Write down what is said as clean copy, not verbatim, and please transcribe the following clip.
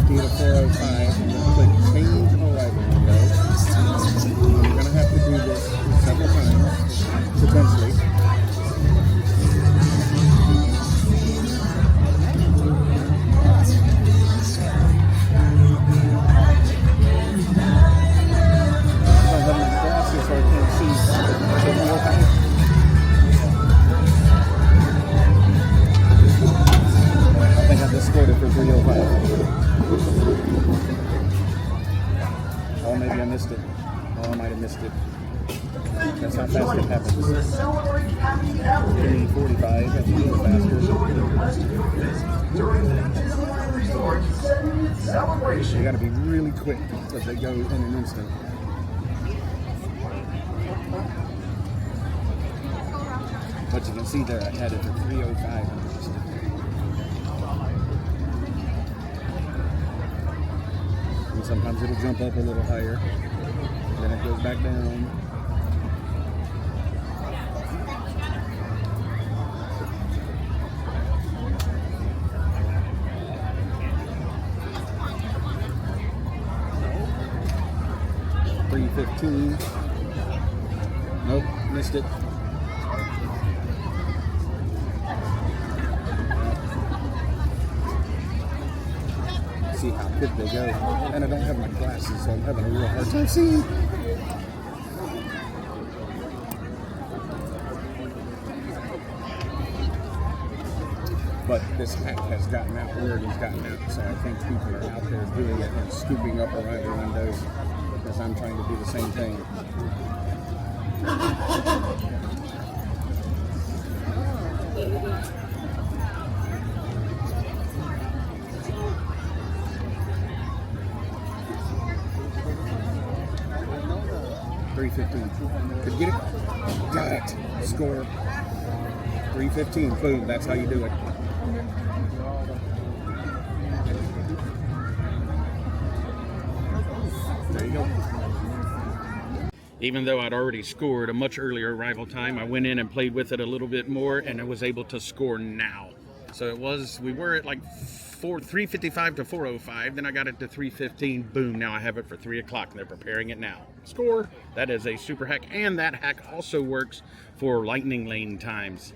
350 to 405. I'm going to click change arrival window. I'm going to have to do this several times, potentially. I have my glasses so I can't see. I think I just scored it for 305. Oh, maybe I missed it. Oh, I might have missed it. That's how fast it happens. 345, that's a little faster. You gotta be really quick because they go in an instant. But you can see there, I had it for 305 and missed it. And sometimes it'll jump up a little higher, then it goes back down. $3.15. Nope, missed it. See how quick they go. And I don't have my glasses, so I'm having a real hard time seeing. But this hack has gotten out, word has gotten out, so I think people are out there doing it and scooping up arrival windows because I'm trying to do the same thing. $3.15. Could you get it? Got it. Score. $3.15. Boom. That's how you do it. There you go. Even though I'd already scored a much earlier arrival time, I went in and played with it a little bit more, and I was able to score now. So we were at like 355 to 405, then I got it to 315. Boom, now I have it for 3 o'clock. They're preparing it now. Score. That is a super hack, and that hack also works for lightning lane times.